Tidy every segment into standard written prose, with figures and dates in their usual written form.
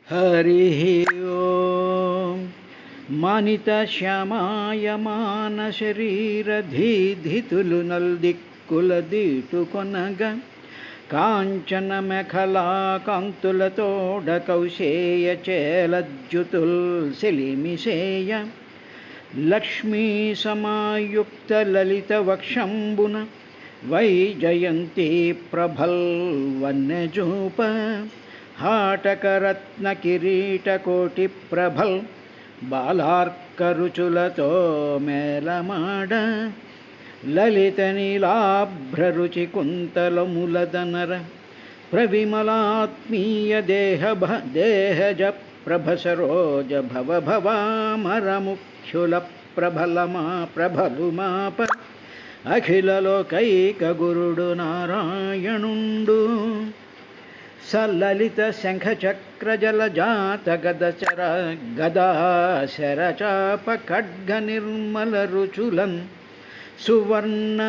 हरिः ओं मानितश्यामायमानशरीरधीधितुलु नल्दिक्कुलदीटुకొనగ కాంచన మెఖలా కాంతులతోడ కౌశేయ చేలజ్జుతుల్ సిలిమిసేయ లక్ష్మీ సమాయుక్త లలిత వక్షంబున వైజయంతి ప్రభల్ వన్నెజూప హాటకరత్న కిరీట కోటి ప్రభల్ బాలార్కరుచులతో మేళమాడ లలిత నీలాభ్రరుచి కుంతలములదనర ప్రవిమలాత్మీయ దేహజ ప్రభసరోజ భవ భవామరముఖ్యుల ప్రభలుమాప అఖిలలోకైక గురుడు నారాయణుండు సలలిత శంఖచక్ర జలజాత గదచర గదాశరచాప ఖడ్గ నిర్మల రుచులన్ సువర్ణ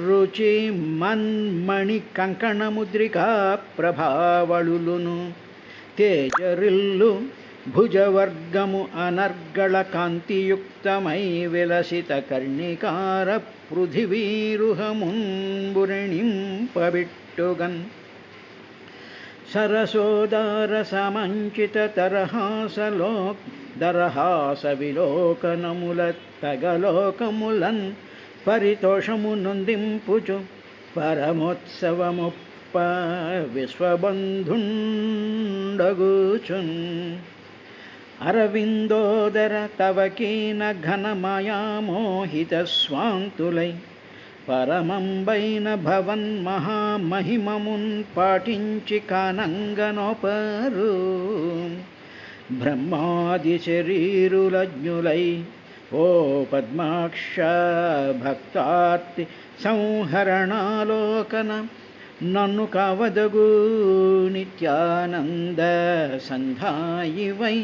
రుచి మన్మణి కంకణ ముద్రికా ప్రభావళులును తేజరిల్లు భుజవర్గము అనర్గళ కాంతియుక్తమై విలసిత కర్ణికార పృథివీరుహముంబురణింపబిట్టుగన్ సరసోదార సమంచిత దరహాస విలోకనముల తగలోకములన్ పరితోషము నొందింపుచు పరమోత్సవముప్ప విశ్వబంధుండగుచున్ అరవిందోదర తవకీన ఘనమయామోహిత స్వాంతులై పరమంబైన భవన్ మహామహిమమున్ పాటించి కానంగనోపరు బ్రహ్మాది శరీరులజ్ఞులై ఓ పద్మాక్ష భక్తార్తి సంహరణాలోకన నన్ను కావదగు నిత్యానంద సంధాయివై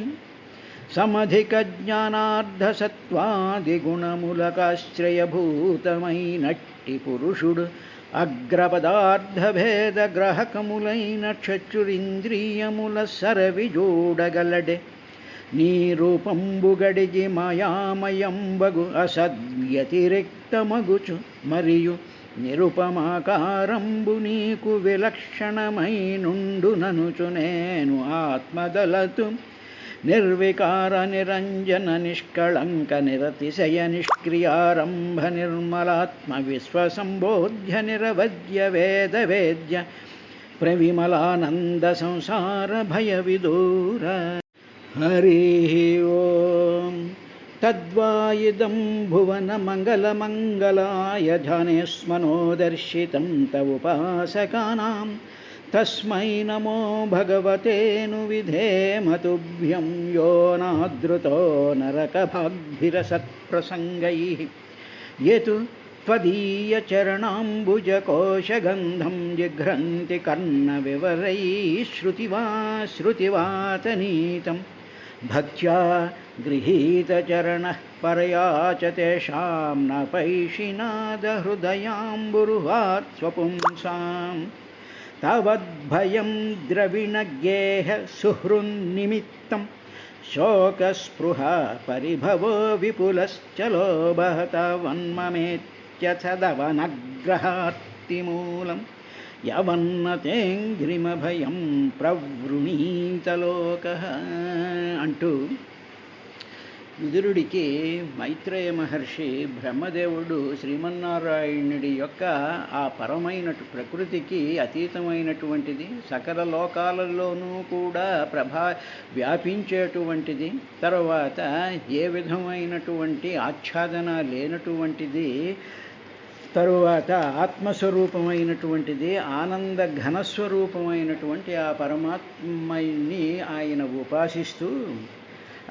సమధిక జ్ఞానార్ధ సత్వాది గుణములకాశ్రయభూతమైనట్టి పురుషుడు అగ్రపదార్థ భేద గ్రహకములైన చక్షురింద్రియముల సరవిజూడగలడే నీ రూపంబు గడిగి మాయామయంబగు అసద్వ్యతిరిక్తమగుచు మరియు నిరుపమాకారంబు నీకు విలక్షణమై నుండు ననుచు నేను ఆత్మదలతు నిర్వికార నిరంజన నిష్కళంక నిరతిశయ నిష్క్రియారంభ నిర్మలాత్మ విశ్వసంబోధ్య నిరవద్య వేద వేద్య ప్రవిమలానంద సంసార భయ విదూర హరిః ఓం తద్వాయిదం భువన మంగళ మంగళాయ ధ్యానేస్మనో దర్శితం తవుపాసకానాం తస్మై నమో భగవతేను విధేమ తుభ్యం యో నాదృతో నరకభాగ్భిరసత్ప్రసంగైః యతు త్వదీయ చరణాంబుజకోశగంధం జిఘ్రంతి కర్ణవివరైః శ్రుతివాతనీతం భక్త్యా గృహీతచరణః పరయా చ తేషాం న పైషినాదహృదయాంబురుహాత్ స్వపుంసాం తవద్భయం ద్రవిణగేహ సుహృన్నిమిత్తం శోకస్పృహ పరిభవో విపులశ్చ లోభః తవన్మమేత్యథదవనగ్రహార్తిమూలం యవన్నతేంగ్రిమభయం ప్రవృణీతలోకః అంటూ విదురుడికి మైత్రేయ మహర్షి బ్రహ్మదేవుడు శ్రీమన్నారాయణుడి యొక్క ఆ పరమైన ప్రకృతికి అతీతమైనటువంటిది, సకల లోకాలలోనూ కూడా వ్యాపించేటువంటిది, తర్వాత ఏ విధమైనటువంటి ఆచ్ఛాదన లేనటువంటిది, తరువాత ఆత్మస్వరూపమైనటువంటిది, ఆనంద ఘనస్వరూపమైనటువంటి ఆ పరమాత్మని ఆయన ఉపాసిస్తూ,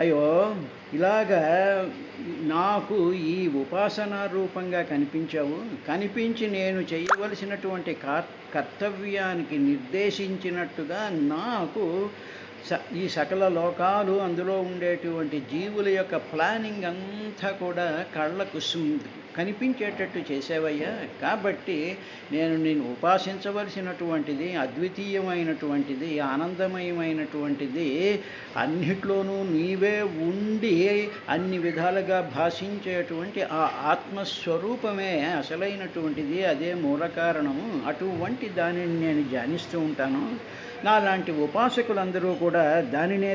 అయ్యో ఇలాగా నాకు ఈ ఉపాసనా రూపంగా కనిపించావు, కనిపించి నేను చేయవలసినటువంటి కర్తవ్యానికి నిర్దేశించినట్టుగా నాకు ఈ సకల లోకాలు అందులో ఉండేటువంటి జీవుల యొక్క ప్లానింగ్ అంతా కూడా కనిపించేటట్టు చేసేవయ్యా. కాబట్టి నేను ఉపాసించవలసినటువంటిది అద్వితీయమైనటువంటిది, ఆనందమయమైనటువంటిది, అన్నిట్లోనూ నీవే ఉండి అన్ని విధాలుగా భాషించేటువంటి ఆ ఆత్మస్వరూపమే అసలైనటువంటిది, అదే మూల కారణము. అటువంటి దానిని నేను ధ్యానిస్తూ ఉంటాను. నాలాంటి ఉపాసకులందరూ కూడా దానినే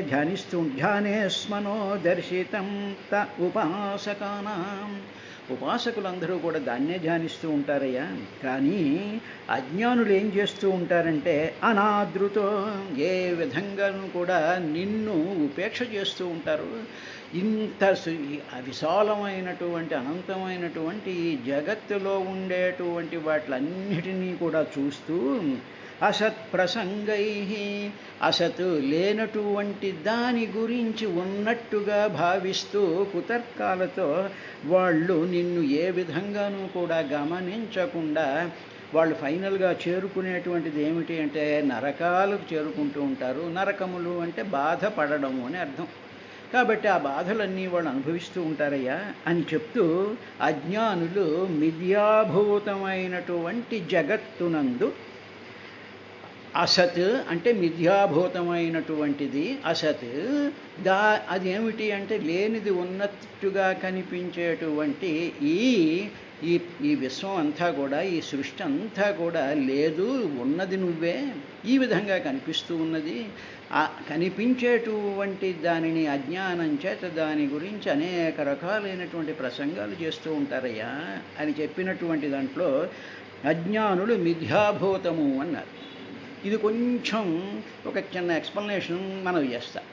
ధ్యానేస్మనో దర్శితం త ఉపాసకానాం. ఉపాసకులందరూ కూడా దాన్నే ధ్యానిస్తూ ఉంటారయ్యా. కానీ అజ్ఞానులు ఏం చేస్తూ ఉంటారంటే అనాదృతో ఏ విధంగానూ కూడా నిన్ను ఉపేక్ష చేస్తూ ఉంటారు. ఇంత విశాలమైనటువంటి అనంతమైనటువంటి ఈ జగత్తులో ఉండేటువంటి వాటిలన్నిటినీ కూడా చూస్తూ అసత్ ప్రసంగై, అసత్ లేనటువంటి దాని గురించి ఉన్నట్టుగా భావిస్తూ కుతర్కాలతో వాళ్ళు నిన్ను ఏ విధంగానూ కూడా గమనించకుండా వాళ్ళు ఫైనల్గా చేరుకునేటువంటిది ఏమిటి అంటే నరకాలకు చేరుకుంటూ ఉంటారు. నరకములు అంటే బాధపడడము అని అర్థం. కాబట్టి ఆ బాధలన్నీ వాళ్ళు అనుభవిస్తూ ఉంటారయ్యా అని చెప్తూ అజ్ఞానులు మిథ్యాభూతమైనటువంటి జగత్తునందు అసత్ అంటే మిథ్యాభూతమైనటువంటిది అసత్, అదేమిటి అంటే లేనిది ఉన్నట్టుగా కనిపించేటువంటి ఈ విశ్వం అంతా కూడా, ఈ సృష్టి అంతా కూడా లేదు, ఉన్నది నువ్వే, ఈ విధంగా కనిపిస్తూ ఉన్నది. కనిపించేటువంటి దానిని అజ్ఞానం చేత దాని గురించి అనేక రకాలైనటువంటి ప్రసంగాలు చేస్తూ ఉంటారయ్యా అని చెప్పినటువంటి దాంట్లో అజ్ఞానులు మిథ్యాభూతము అన్నారు. ఇది కొంచెం ఒక చిన్న ఎక్స్ప్లెనేషన్ మనం చేస్తాం.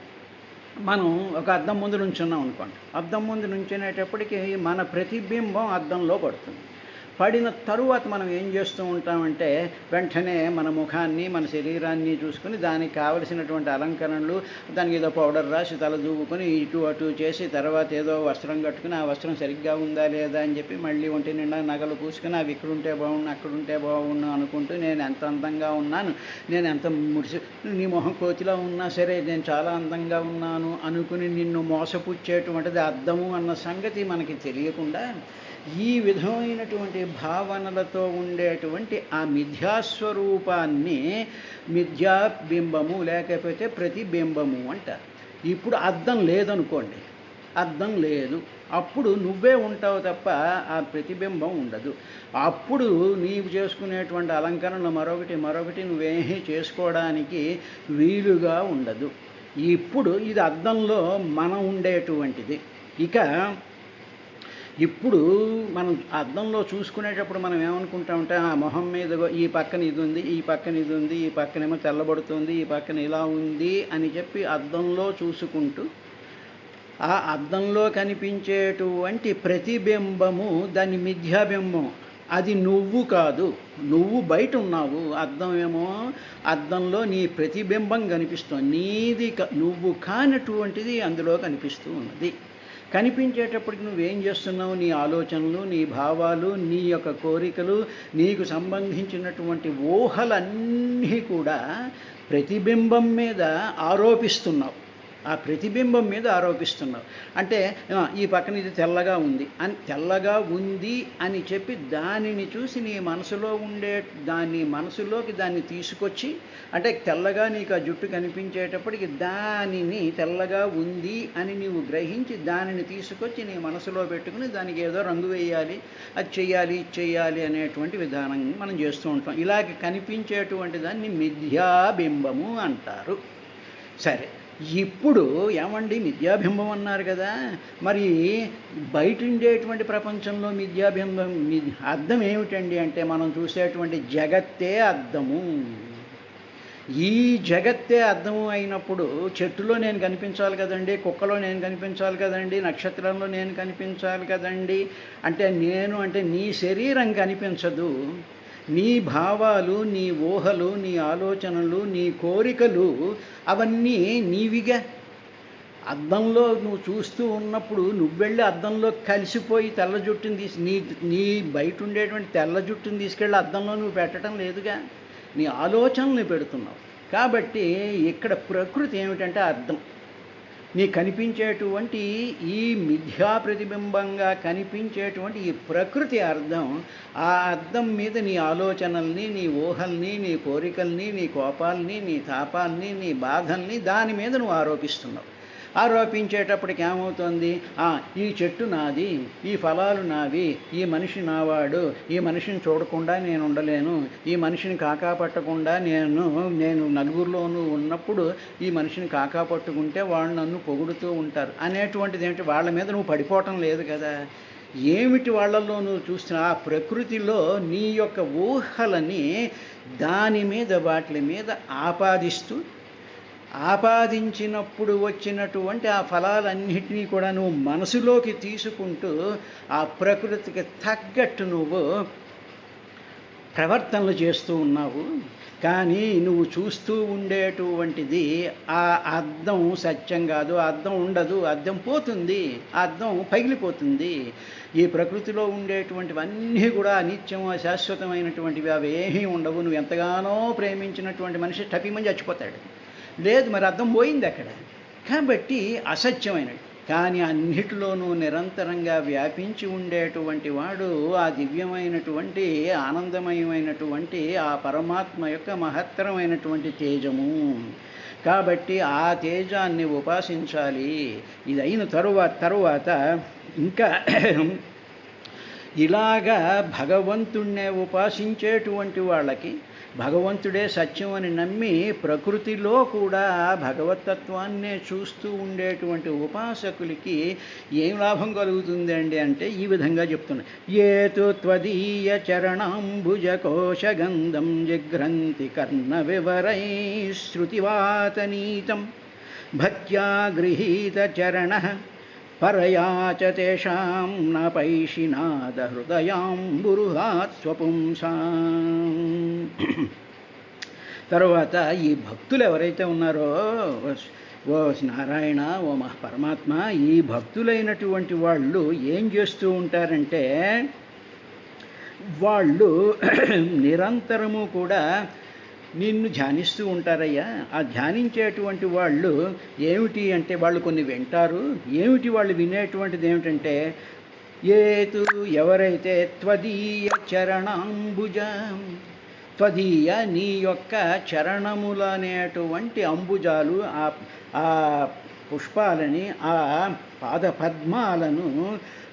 మనం ఒక అద్దం ముందు నుంచున్నాం అనుకోండి. అద్దం ముందు నుంచునేటప్పటికీ మన ప్రతిబింబం అద్దంలో పడుతుంది. పడిన తరువాత మనం ఏం చేస్తూ ఉంటామంటే వెంటనే మన ముఖాన్ని, మన శరీరాన్ని చూసుకుని దానికి కావలసినటువంటి అలంకరణలు, దానికి ఏదో పౌడర్ రాసి తల దూవుకొని ఇటు అటు చేసి తర్వాత ఏదో వస్త్రం కట్టుకుని ఆ వస్త్రం సరిగ్గా ఉందా లేదా అని చెప్పి మళ్ళీ ఒంటి నిండా నగలు పూసుకుని అవి ఇక్కడుంటే బాగుండు అక్కడుంటే బాగుండు అనుకుంటూ నేను ఎంత అందంగా ఉన్నాను, నేను ఎంత నీ మొహం కోతిలా ఉన్నా సరే నేను చాలా అందంగా ఉన్నాను అనుకుని నిన్ను మోసపుచ్చేటువంటిది అద్దము అన్న సంగతి మనకి తెలియకుండా ఈ విధమైనటువంటి భావనలతో ఉండేటువంటి ఆ మిథ్యాస్వరూపాన్ని మిథ్యాబింబము లేకపోతే ప్రతిబింబము అంటారు. ఇప్పుడు అద్దం లేదనుకోండి, అద్దం లేదు, అప్పుడు నువ్వే ఉంటావు తప్ప ఆ ప్రతిబింబం ఉండదు. అప్పుడు నీవు చేసుకునేటువంటి అలంకరణలు మరొకటి నువ్వేమీ చేసుకోవడానికి వీలుగా ఉండదు. ఇప్పుడు ఇది అద్దంలో మనం ఉండేటువంటిది. ఇక ఇప్పుడు మనం అద్దంలో చూసుకునేటప్పుడు మనం ఏమనుకుంటామంటే ఆ మొహం మీద ఈ పక్కన ఇది ఉంది, ఈ పక్కన ఇది ఉంది, ఈ పక్కనేమో తెల్లబడుతుంది, ఈ పక్కన ఇలా ఉంది అని చెప్పి అద్దంలో చూసుకుంటూ ఆ అద్దంలో కనిపించేటువంటి ప్రతిబింబము దాన్ని మిథ్యాబింబం, అది నువ్వు కాదు, నువ్వు బయట ఉన్నావు. అద్దం ఏమో అద్దంలో నీ ప్రతిబింబం కనిపిస్తుంది, నీది నువ్వు కానటువంటిది అందులో కనిపిస్తూ ఉన్నది. కనిపించేటప్పటికి నువ్వేం చేస్తున్నావు? నీ ఆలోచనలు, నీ భావాలు, నీ యొక్క కోరికలు, నీకు సంబంధించినటువంటి ఊహలన్నీ కూడా ప్రతిబింబం మీద ఆరోపిస్తున్నావు. ఆ ప్రతిబింబం మీద ఆరోపిస్తున్నావు. అంటే ఈ పక్కన ఇది తెల్లగా ఉంది అని చెప్పి దానిని చూసి నీ మనసులో ఉండే మనసులోకి దాన్ని తీసుకొచ్చి, అంటే తెల్లగా నీకు ఆ జుట్టు కనిపించేటప్పటికి దానిని తెల్లగా ఉంది అని నీవు గ్రహించి దానిని తీసుకొచ్చి నీ మనసులో పెట్టుకుని దానికి ఏదో రంగు వేయాలి, అది చెయ్యాలి అనేటువంటి విధానం మనం చేస్తూ ఉంటాం. ఇలాగ కనిపించేటువంటి దాన్ని మిథ్యాబింబము అంటారు. సరే, ఇప్పుడు ఏమండి మిథ్యాబింబం అన్నారు కదా, మరి బయట ఉండేటువంటి ప్రపంచంలో మిథ్యాబింబం అర్థం ఏమిటండి అంటే మనం చూసేటువంటి జగత్తే అర్థము. ఈ జగత్తే అర్థము అయినప్పుడు చెట్టులో నేను కనిపించాలి కదండి, కుక్కలో నేను కనిపించాలి కదండి, నక్షత్రంలో నేను కనిపించాలి కదండి. అంటే నీ శరీరం కనిపించదు, నీ భావాలు, నీ ఊహలు, నీ ఆలోచనలు, నీ కోరికలు అవన్నీ నీవిగా. అద్దంలో నువ్వు చూస్తూ ఉన్నప్పుడు నువ్వెళ్ళి అద్దంలో కలిసిపోయి తెల్ల జుట్టుని నీ బయట ఉండేటువంటి తెల్ల జుట్టుని తీసుకెళ్ళి అద్దంలో నువ్వు పెట్టడం లేదుగా, నీ ఆలోచనలు పెడుతున్నావు. కాబట్టి ఇక్కడ ప్రకృతి ఏమిటంటే అర్థం. నీ కనిపించేటువంటి ఈ మిథ్యా ప్రతిబింబంగా కనిపించేటువంటి ఈ ప్రకృతి అర్థం, ఆ అర్థం మీద నీ ఆలోచనల్ని, నీ ఊహల్ని, నీ కోరికల్ని, నీ కోపాల్ని, నీ తాపాల్ని, నీ బాధల్ని దాని మీద నువ్వు ఆరోపిస్తున్నావు. ఆరోపించేటప్పటికి ఏమవుతుంది, ఈ చెట్టు నాది, ఈ ఫలాలు నావి, ఈ మనిషి నావాడు, ఈ మనిషిని చూడకుండా నేను ఉండలేను, ఈ మనిషిని కాకా పట్టకుండా నేను నలుగురిలోనూ ఉన్నప్పుడు ఈ మనిషిని కాకా పట్టుకుంటే వాళ్ళు నన్ను పొగుడుతూ ఉంటారు అనేటువంటిది ఏమిటి, వాళ్ళ మీద నువ్వు పడిపోవటం లేదు కదా. ఏమిటి వాళ్ళల్లో నువ్వు చూస్తున్నా, ఆ ప్రకృతిలో నీ యొక్క ఊహలని దాని మీద వాటి మీద ఆపాదించినప్పుడు వచ్చినటువంటి ఆ ఫలాలన్నింటినీ కూడా నువ్వు మనసులోకి తీసుకుంటూ ఆ ప్రకృతికి తగ్గట్టు నువ్వు ప్రవర్తనలు చేస్తూ ఉన్నావు. కానీ నువ్వు చూస్తూ ఉండేటువంటిది ఆ అద్దం సత్యం కాదు, అద్దం ఉండదు, అద్దం పోతుంది, అద్దం పగిలిపోతుంది. ఈ ప్రకృతిలో ఉండేటువంటివన్నీ కూడా అనిత్యం అశాశ్వతమైనటువంటివి, అవి ఏమీ ఉండవు. నువ్వు ఎంతగానో ప్రేమించినటువంటి మనిషి టపిమని చచ్చిపోతాడు, లేదు మరి అర్థం పోయింది అక్కడ. కాబట్టి అసత్యమైనది. కానీ అన్నిటిలోనూ నిరంతరంగా వ్యాపించి ఉండేటువంటి వాడు ఆ దివ్యమైనటువంటి ఆనందమయమైనటువంటి ఆ పరమాత్మ యొక్క మహత్తరమైనటువంటి తేజము. కాబట్టి ఆ తేజాన్ని ఉపాసించాలి. ఇది అయిన తరువాత ఇంకా ఇలాగా భగవంతుణ్ణే ఉపాసించేటువంటి వాళ్ళకి, భగవంతుడే సత్యం అని నమ్మి ప్రకృతిలో కూడా భగవతత్వాన్నే చూస్తూ ఉండేటువంటి ఉపాసకులకి ఏం లాభం కలుగుతుందండి అంటే ఈ విధంగా చెప్తున్నా. ఏతు త్వదీయ చరణాంబుజ కోశగంధం జిఘ్రంతి కర్ణ వివరై శ్రుతివాతనీతం భక్త్యా గృహీత చరణ పరయా చ తేషాం న పైషినాద హృదయాంబురుహాత్ స్వపుంసాం. తర్వాత ఈ భక్తులు ఎవరైతే ఉన్నారో, ఓ నారాయణ, ఓ పరమాత్మ, ఈ భక్తులైనటువంటి వాళ్ళు ఏం చేస్తూ ఉంటారంటే, వాళ్ళు నిరంతరము కూడా నిన్ను ధ్యానిస్తూ ఉంటారయ్యా. ఆ ధ్యానించేటువంటి వాళ్ళు ఏమిటి అంటే, వాళ్ళు కొన్ని వింటారు. ఏమిటి వాళ్ళు వినేటువంటిది ఏమిటంటే, ఏతు ఎవరైతే త్వదీయ చరణాంబుజ, త్వదీయ నీ యొక్క చరణములనేటువంటి అంబుజాలు, ఆ పుష్పాలని, ఆ పాదపద్మాలను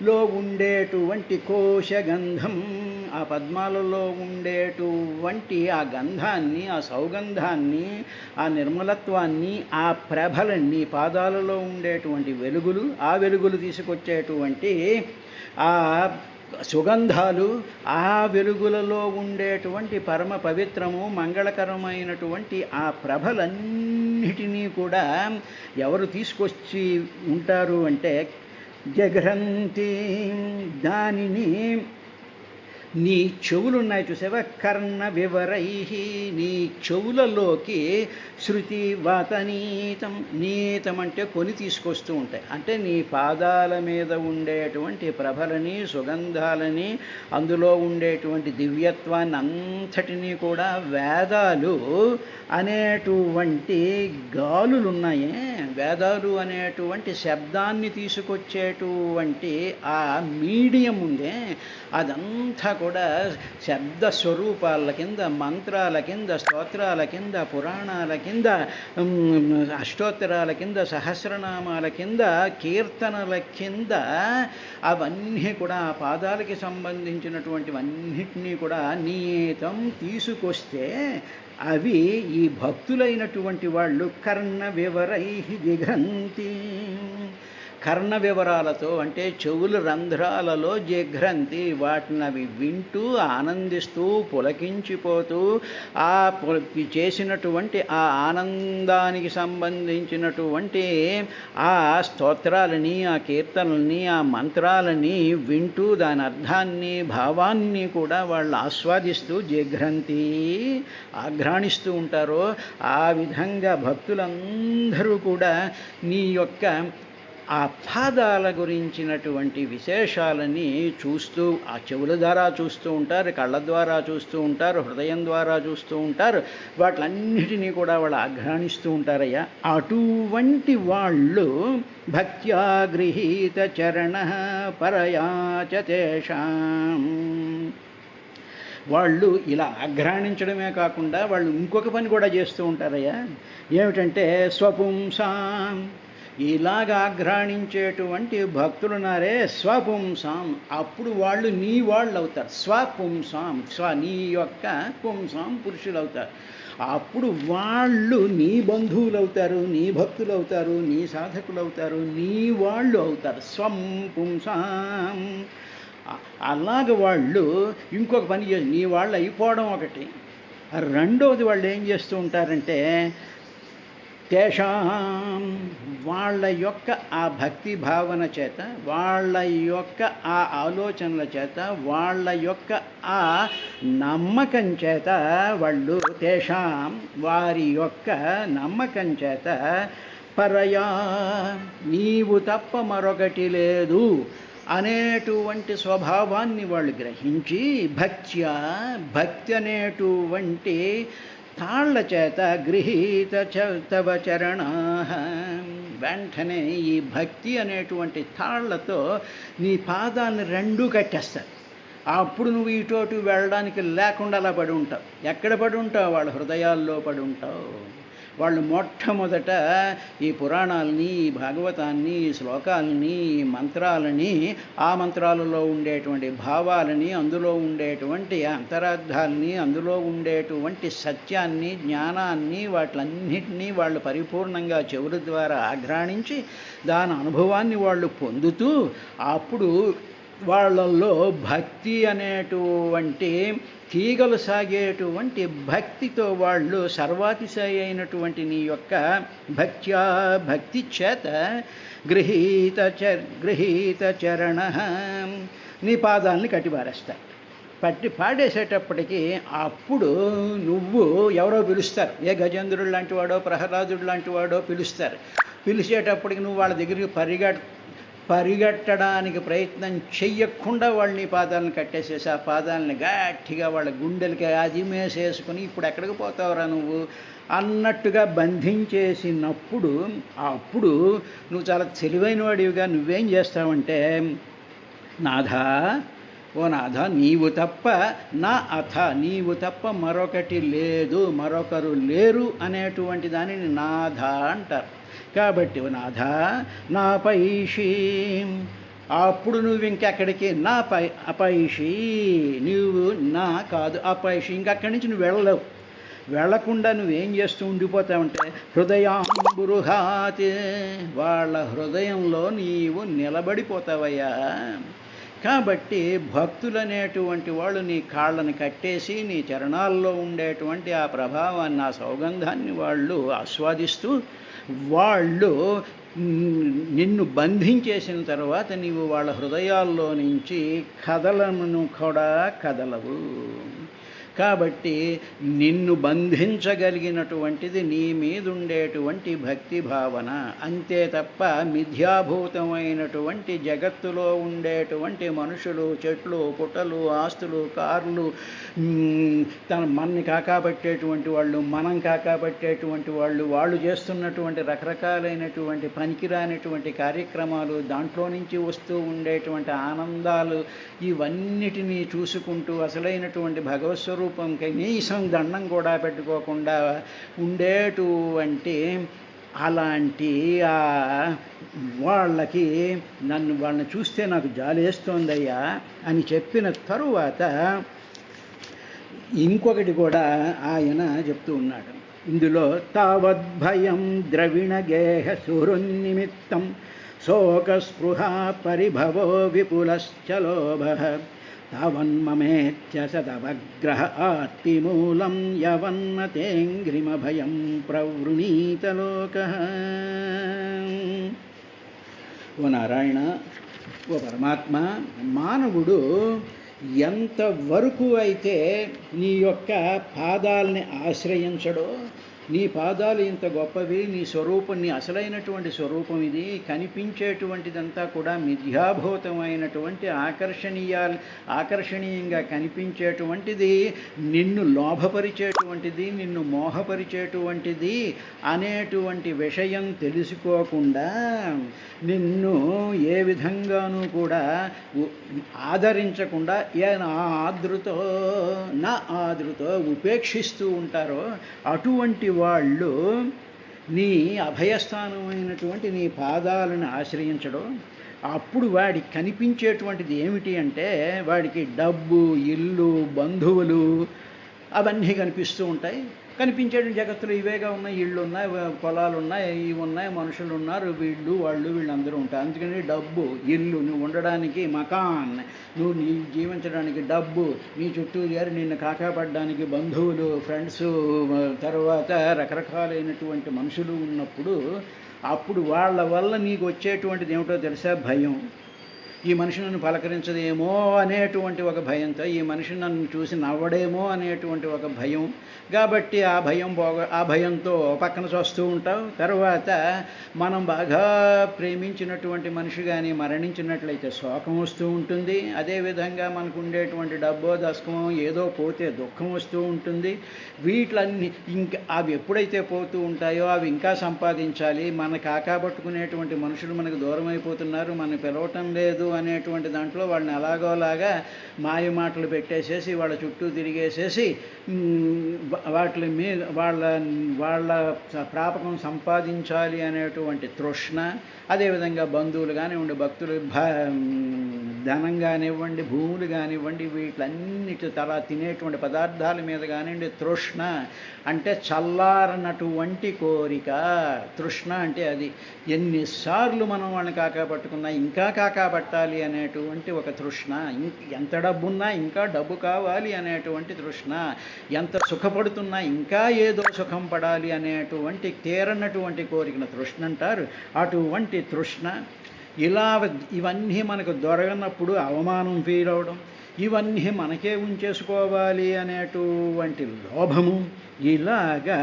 లో ఉండేటువంటి కోశగంధం, ఆ పద్మాలలో ఉండేటువంటి ఆ గంధాన్ని, ఆ సౌగంధాన్ని, ఆ నిర్మలత్వాన్ని, ఆ ప్రభలన్నీ, పాదాలలో ఉండేటువంటి వెలుగులు, ఆ వెలుగులు తీసుకొచ్చేటువంటి ఆ సుగంధాలు, ఆ వెలుగులలో ఉండేటువంటి పరమ పవిత్రము మంగళకరమైనటువంటి ఆ ప్రభలన్నిటినీ కూడా ఎవరు తీసుకొచ్చి ఉంటారు అంటే, జఘ్రంతి, దానిని నీ చెవులున్నాయి చూసావా, కర్ణ వివరై, నీ చెవులలోకి శృతి వాతనీతం, నీతం అంటే కొని తీసుకొస్తూ ఉంటాయి. అంటే నీ పాదాల మీద ఉండేటువంటి ప్రభలని, సుగంధాలని, అందులో ఉండేటువంటి దివ్యత్వాన్ని అంతటినీ కూడా వేదాలు అనేటువంటి గాలులున్నాయే, వేదాలు అనేటువంటి శబ్దాన్ని తీసుకొచ్చేటువంటి ఆ మీడియం ఉందే, అదంతా కూడా శబ్ద స్వరూపాల కింద, మంత్రాల కింద, స్తోత్రాల కింద, పురాణాల కింద, అష్టోత్తరాల కింద, సహస్రనామాల కింద, కీర్తనల కింద, అవన్నీ కూడా ఆ పాదాలకి సంబంధించినటువంటివన్నిటినీ కూడా నీతం తీసుకొస్తే అవి ఈ భక్తులైనటువంటి వాళ్ళు కర్ణ వివరై జిఘ్రంతి, కర్ణ వివరాలతో అంటే చెవుల రంధ్రాలలో జిఘ్రంతి, వాటిని అవి వింటూ ఆనందిస్తూ పులకించిపోతూ ఆ చేసినటువంటి ఆ ఆనందానికి సంబంధించినటువంటి ఆ స్తోత్రాలని, ఆ కీర్తనల్ని, ఆ మంత్రాలని వింటూ దాని అర్థాన్ని, భావాన్ని కూడా వాళ్ళు ఆస్వాదిస్తూ జిఘ్రంతి, ఆఘ్రాణిస్తూ ఉంటారో. ఆ విధంగా భక్తులందరూ కూడా నీ యొక్క ఆ పాదాల గురించినటువంటి విశేషాలని చూస్తూ ఆ చెవుల ద్వారా చూస్తూ ఉంటారు, కళ్ళ ద్వారా చూస్తూ ఉంటారు, హృదయం ద్వారా చూస్తూ ఉంటారు, వాటిలన్నిటినీ కూడా వాళ్ళు ఆఘ్రాణిస్తూ ఉంటారయ్యా. అటువంటి వాళ్ళు భక్త్యా గృహీత చరణ పరయాచ తేషాం, వాళ్ళు ఇలా ఆఘ్రాణించడమే కాకుండా వాళ్ళు ఇంకొక పని కూడా చేస్తూ ఉంటారయ్యా. ఏమిటంటే స్వపుంసాం, ఇలాగ ఆఘ్రాణించేటువంటి భక్తులున్నారే స్వపుంసాం, అప్పుడు వాళ్ళు నీ వాళ్ళు అవుతారు. స్వపుంసాం, నీ యొక్క పుంసాం పురుషులు అవుతారు. అప్పుడు వాళ్ళు నీ బంధువులు అవుతారు, నీ భక్తులు అవుతారు, నీ సాధకులు అవుతారు, నీ వాళ్ళు అవుతారు. స్వం పుంసాం. అలాగ వాళ్ళు ఇంకొక పని చేసి నీ వాళ్ళు అయిపోవడం ఒకటి, రెండవది వాళ్ళు ఏం చేస్తూ ఉంటారంటే తేషాం, వాళ్ళ యొక్క ఆ భక్తి భావన చేత, వాళ్ళ యొక్క ఆ ఆలోచనల చేత, వాళ్ళ యొక్క ఆ నమ్మకం చేత వాళ్ళు తేషాం, వారి యొక్క నమ్మకం చేత పరయా, నీవు తప్ప మరొకటి లేదు అనేటువంటి స్వభావాన్ని వాళ్ళు గ్రహించి భక్త్యా, భక్తి అనేటువంటి తాళ్ల చేత గృహీత తవ చరణ, వెంటనే ఈ భక్తి అనేటువంటి తాళ్లతో నీ పాదాన్ని రెండూ కట్టేస్తారు. అప్పుడు నువ్వు ఇటోటు వెళ్ళడానికి లేకుండా అలా పడి ఉంటావు. ఎక్కడ పడి ఉంటావు? వాళ్ళ హృదయాల్లో పడి ఉంటావు. వాళ్ళు మొట్టమొదట ఈ పురాణాలని, ఈ భాగవతాన్ని, ఈ శ్లోకాలని, ఈ మంత్రాలని, ఆ మంత్రాలలో ఉండేటువంటి భావాలని, అందులో ఉండేటువంటి అంతరార్థాలని, అందులో ఉండేటువంటి సత్యాన్ని, జ్ఞానాన్ని, వాటిలన్నింటినీ వాళ్ళు పరిపూర్ణంగా చెవుల ద్వారా ఆఘ్రాణించి దాని అనుభవాన్ని వాళ్ళు పొందుతూ అప్పుడు వాళ్ళల్లో భక్తి అనేటువంటి తీగలు సాగేటువంటి భక్తితో వాళ్ళు సర్వాతిశయ అయినటువంటి నీ యొక్క భక్త్యా, భక్తి చేత గృహీత చరణ, నీ పాదాలని కట్టిపారేస్తారు. పాడేసేటప్పటికీ అప్పుడు నువ్వు ఎవరో పిలుస్తారు, ఏ గజేంద్రుడు లాంటి వాడో ప్రహ్లాదుడు లాంటి వాడో పిలుస్తారు. పిలిచేటప్పటికి నువ్వు వాళ్ళ దగ్గరికి పరిగెట్టడానికి ప్రయత్నం చెయ్యకుండా వాళ్ళని పాదాలను కట్టేసేసి ఆ పాదాలని గట్టిగా వాళ్ళ గుండెలకి అదిమేసేసుకుని ఇప్పుడు ఎక్కడికి పోతావురా నువ్వు అన్నట్టుగా బంధించేసినప్పుడు అప్పుడు నువ్వు చాలా తెలివైన వాడివిగా నువ్వేం చేస్తావంటే నాథా, ఓ నాథ, నీవు తప్ప నా అథ, నీవు తప్ప మరొకటి లేదు, మరొకరు లేరు అనేటువంటి దానిని నాథ అంటారు. కాబట్టి నాథ నా పైషి, అప్పుడు నువ్వు ఇంకెక్కడికి నా అపైషి, నువ్వు నా కాదు అపైషి, ఇంకక్కడి నుంచి నువ్వు వెళ్ళలేవు. వెళ్లకుండా నువ్వేం చేస్తూ ఉండిపోతావంటే హృదయాంబురుహాతి, వాళ్ళ హృదయంలో నీవు నిలబడిపోతావయ్యా. కాబట్టి భక్తులనేటువంటి వాళ్ళు నీ కాళ్ళని కట్టేసి నీ చరణాల్లో ఉండేటువంటి ఆ ప్రభావాన్ని, ఆ సౌగంధాన్ని వాళ్ళు ఆస్వాదిస్తూ వాళ్ళు నిన్ను బంధించేసిన తర్వాత నీవు వాళ్ళ హృదయాల్లో నుంచి కదలను కూడా కదలవు. కాబట్టి నిన్ను బంధించగలిగినటువంటిది నీ మీదుండేటువంటి భక్తి భావన అంతే తప్ప మిథ్యాభూతమైనటువంటి జగత్తులో ఉండేటువంటి మనుషులు, చెట్లు, పుట్టలు, ఆస్తులు, కార్లు, మన్ని కాకాబట్టేటువంటి వాళ్ళు, మనం కాకాబట్టేటువంటి వాళ్ళు, వాళ్ళు చేస్తున్నటువంటి రకరకాలైనటువంటి పనికిరానటువంటి కార్యక్రమాలు, దాంట్లో నుంచి వస్తూ ఉండేటువంటి ఆనందాలు, ఇవన్నిటినీ చూసుకుంటూ అసలైనటువంటి భగవత్స్వరూపం కనీసం దండం కూడా పెట్టుకోకుండా ఉండేటువంటి అలాంటి వాళ్ళని చూస్తే నాకు జాలేస్తోందయ్యా అని చెప్పిన తరువాత ఇంకొకటి కూడా ఆయన చెప్తూ ఉన్నాడు ఇందులో. తావద్భయం ద్రవిణగేహ సుహృన్నిమిత్తం శోకస్పృహ పరిభవో విపులశ్చలోభః తావన్మమేత్య సదవగ్రహ ఆర్తిమూలం యవన్మతేంగ్రిమభయం ప్రవృణీతలోకః. ఓ నారాయణ, ఓ పరమాత్మ, మానవుడు ఎంతవరకు అయితే నీ యొక్క పాదాలని ఆశ్రయించడో నీ పాదాలు ఇంత గొప్పవి, నీ స్వరూపం, నీ అసలైనటువంటి స్వరూపం ఇది. కనిపించేటువంటిదంతా కూడా మిథ్యాభూతమైనటువంటి ఆకర్షణీయంగా కనిపించేటువంటిది, నిన్ను లోభపరిచేటువంటిది, నిన్ను మోహపరిచేటువంటిది అనేటువంటి విషయం తెలుసుకోకుండా నిన్ను ఏ విధంగానూ కూడా ఆదరించకుండా నా ఆదృతో ఉపేక్షిస్తూ ఉంటారో అటువంటి వాళ్ళు నీ అభయస్థానమైనటువంటి నీ పాదాలను ఆశ్రయించడం. అప్పుడు వాడికి కనిపించేటువంటిది ఏమిటి అంటే వాడికి డబ్బు, ఇల్లు, బంధువులు అవన్నీ కనిపిస్తూ ఉంటాయి. కనిపించే జగత్తులో ఇవేగా ఉన్నాయి. ఇళ్ళు ఉన్నాయి, పొలాలు ఉన్నాయి, ఇవి ఉన్నాయి, మనుషులు ఉన్నారు, వీళ్ళందరూ ఉంటారు. అందుకని డబ్బు, ఇల్లు, నువ్వు ఉండడానికి మకాన్, నువ్వు నీ జీవించడానికి డబ్బు, నీ చుట్టూ చేరి నిన్ను కాకాపడడానికి బంధువులు, ఫ్రెండ్స్, తర్వాత రకరకాలైనటువంటి మనుషులు ఉన్నప్పుడు అప్పుడు వాళ్ళ వల్ల నీకు వచ్చేటువంటిది ఏమిటో తెలుసా? భయం. ఈ మనిషి నన్ను పలకరించదేమో అనేటువంటి ఒక భయంతో, ఈ మనిషి నన్ను చూసి నవ్వడేమో అనేటువంటి ఒక భయం. కాబట్టి ఆ భయంతో పక్కన చూస్తూ ఉంటావు. తర్వాత మనం బాగా ప్రేమించినటువంటి మనిషి కానీ మరణించినట్లయితే శోకం వస్తూ ఉంటుంది. అదేవిధంగా మనకు ఉండేటువంటి డబ్బో దశకమో ఏదో పోతే దుఃఖం వస్తూ ఉంటుంది. వీటిలన్నీ ఇంకా అవి ఎప్పుడైతే పోతూ ఉంటాయో అవి ఇంకా సంపాదించాలి. మన కాకాబట్టుకునేటువంటి మనుషులు మనకు దూరం అయిపోతున్నారు, మనకు పిలవటం లేదు అనేటువంటి దాంట్లో వాళ్ళని ఎలాగోలాగా మాయ మాటలు పెట్టేసేసి వాళ్ళ చుట్టూ తిరిగేసేసి వాటి మీద వాళ్ళ ప్రాపకం సంపాదించాలి అనేటువంటి తృష్ణ. అదేవిధంగా బంధువులు కానివ్వండి, భక్తులు, ధనం కానివ్వండి, భూములు కానివ్వండి, వీటిలన్నిటి తినేటువంటి పదార్థాల మీద కానివ్వండి తృష్ణ. అంటే చల్లారనటువంటి కోరిక. తృష్ణ అంటే అది. ఎన్నిసార్లు మనం వాళ్ళని కాకాపట్టుకున్నా ఇంకా కాకాపట్టాలి అనేటువంటి ఒక తృష్ణ. ఎంత డబ్బున్నా ఇంకా డబ్బు కావాలి అనేటువంటి తృష్ణ. ఎంత సుఖపడుతున్నా ఇంకా ఏదో సుఖం పడాలి అనేటువంటి తీరనటువంటి కోరికను తృష్ణ అంటారు. అటువంటి తృష్ణ. ఇవన్నీ మనకు దొరకనప్పుడు అవమానం ఫీల్ అవడం, ఇవన్నీ మనకే ఉంచేసుకోవాలి అనేటువంటి లోభము, ఇలాగా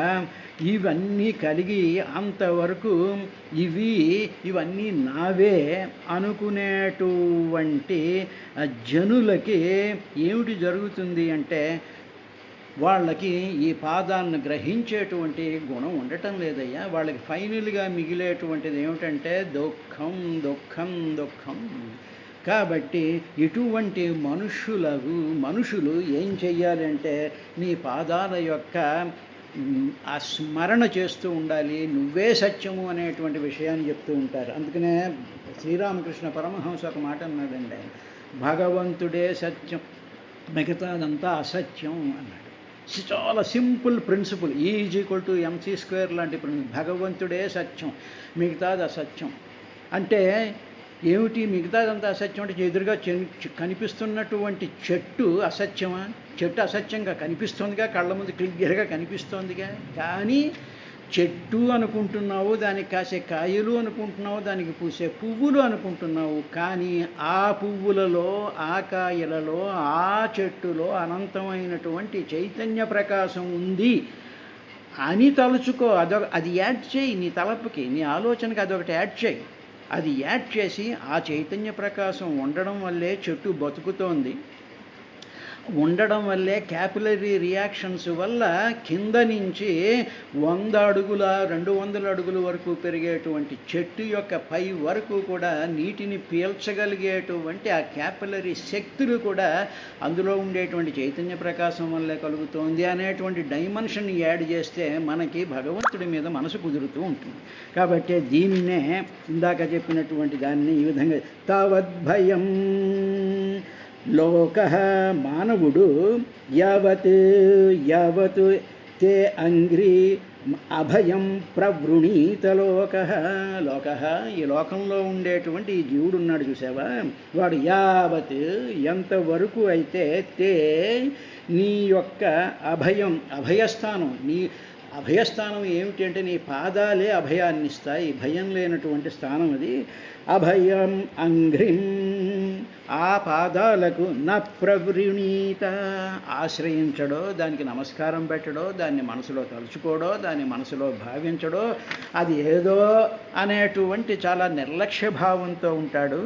ఇవన్నీ కలిగి అంతవరకు ఇవన్నీ నావే అనుకునేటువంటి జనులకి ఏమిటి జరుగుతుంది అంటే వాళ్ళకి ఈ పాదాలను గ్రహించేటువంటి గుణం ఉండటం లేదయ్యా. వాళ్ళకి ఫైనల్గా మిగిలేటువంటిది ఏమిటంటే దుఃఖం, దుఃఖం, దుఃఖం. కాబట్టి ఇటువంటి మనుషులు ఏం చెయ్యాలంటే నీ పాదాల యొక్క ఆ స్మరణ చేస్తూ ఉండాలి. నువ్వే సత్యము అనేటువంటి విషయాన్ని చెప్తూ ఉంటారు. అందుకనే శ్రీరామకృష్ణ పరమహంస ఒక మాట అన్నాడండి, భగవంతుడే సత్యం, మిగతాదంతా అసత్యం అన్నాడు. చాలా సింపుల్ ప్రిన్సిపుల్, E=mc² లాంటి ప్రిన్సిపుల్. భగవంతుడే సత్యం, మిగతాది అసత్యం. అంటే ఏమిటి మిగతాదంతా అసత్యం అంటే ఎదురుగా కనిపిస్తున్నటువంటి చెట్టు అసత్యమా? చెట్టు అసత్యంగా కనిపిస్తోందిగా, కళ్ళ ముందు క్లియర్గా కనిపిస్తోందిగా. కానీ చెట్టు అనుకుంటున్నావు, దానికి కాసే కాయలు అనుకుంటున్నావు, దానికి పూసే పువ్వులు అనుకుంటున్నావు. కానీ ఆ పువ్వులలో, ఆ కాయలలో, ఆ చెట్టులో అనంతమైనటువంటి చైతన్య ప్రకాశం ఉంది అని తలుచుకో. అది యాడ్ చేయి నీ తలపుకి, నీ ఆలోచనకి అదొకటి యాడ్ చేయి. అది యాడ్ చేసి ఆ చైతన్య ప్రకాశం ఉండడం వల్లే చెట్టు బతుకుతోంది. ఉండడం వల్లే క్యాపిలరీ రియాక్షన్స్ వల్ల కింద నుంచి 100 అడుగుల 200 అడుగుల వరకు పెరిగేటువంటి చెట్టు యొక్క పై వరకు కూడా నీటిని పీల్చగలిగేటువంటి ఆ క్యాపిలరీ శక్తులు కూడా అందులో ఉండేటువంటి చైతన్య ప్రకాశం వల్లే కలుగుతోంది అనేటువంటి డైమెన్షన్ యాడ్ చేస్తే మనకి భగవంతుడి మీద మనసు కుదురుతూ ఉంటుంది. కాబట్టి దీనినే ఇందాక చెప్పినటువంటి దాన్ని ఈ విధంగా తావద్భయం లోక మానవుడు యావత్ తే అంగ్రీ అభయం ప్రవృణీత లోక. ఈ లోకంలో ఉండేటువంటి ఈ జీవుడు ఉన్నాడు చూసావా, వాడు యావత్ ఎంతవరకు అయితే తే నీ యొక్క అభయస్థానం, నీ అభయస్థానం ఏమిటి అంటే నీ పాదాలే అభయాన్ని ఇస్తాయి. భయం లేనటువంటి స్థానం అది. అభయం అంఘ్రిం ఆ పాదాలకు న ప్రవృణీత, ఆశ్రయించడో, దానికి నమస్కారం పెట్టడో, దాన్ని మనసులో తలుచుకోడో, దాన్ని మనసులో భావించడో, అది ఏదో అనేటువంటి చాలా నిర్లక్ష్య భావంతో ఉంటాడు.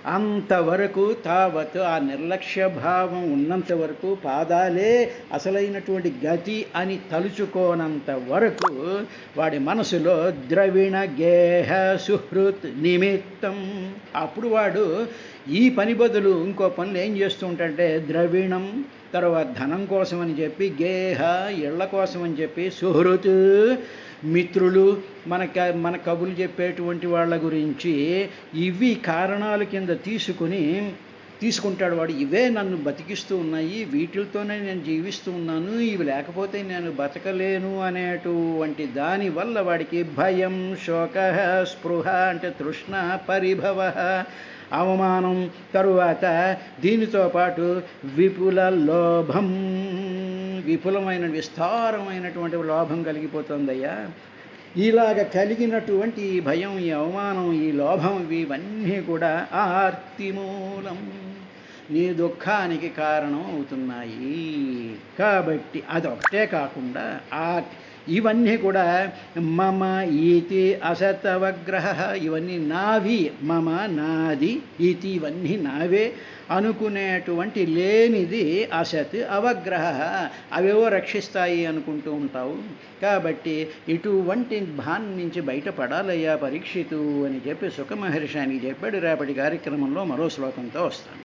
అంతవరకు తావత్, ఆ నిర్లక్ష్య భావం ఉన్నంత వరకు, పాదాలే అసలైనటువంటి గతి అని తలుచుకోనంత వరకు వాడి మనసులో ద్రవిణ గేహ సుహృత్ నిమిత్తం. అప్పుడు వాడు ఈ పని బదులు ఇంకో పనులు ఏం చేస్తూ ఉంటాడంటే, ద్రవిణం, తర్వాత ధనం కోసం అని చెప్పి, గేహ ఇళ్ల కోసం అని చెప్పి, సుహృత్ మిత్రులు, మన కబులు చెప్పేటువంటి వాళ్ళ గురించి, ఇవి కారణాల కింద తీసుకుంటాడు వాడు. ఇవే నన్ను బతికిస్తూ ఉన్నాయి, వీటితోనే నేను జీవిస్తూ ఉన్నాను, ఇవి లేకపోతే నేను బతకలేను అనేటువంటి దానివల్ల వాడికి భయం, శోక, స్పృహ అంటే తృష్ణ, పరిభవ, అవమానం, తరువాత దీనితో పాటు విపుల లోభం, విపులమైన విస్తారమైనటువంటి లోభం కలిగిపోతుందయ్యా. ఇలాగ కలిగినటువంటి ఈ భయం, ఈ అవమానం, ఈ లోభం, ఇవన్నీ కూడా ఆర్తిమూలం, నీ దుఃఖానికి కారణం అవుతున్నాయి. కాబట్టి అదొకటే కాకుండా ఇవన్నీ కూడా మమ ఈతి అసతవగ్రహ, ఇవన్నీ నావి, మమ నాది, ఈతి ఇవన్నీ నావే అనుకునేటువంటి లేనిది అసత్, అవగ్రహ అవేవో రక్షిస్తాయి అనుకుంటూ ఉంటావు. కాబట్టి ఇటువంటి భాన్ నుంచి బయటపడాలయ్యా పరీక్షితు అని చెప్పి సుఖ మహర్షి ఆయనకి చెప్పాడు. రేపటి కార్యక్రమంలో మరో శ్లోకంతో వస్తాను.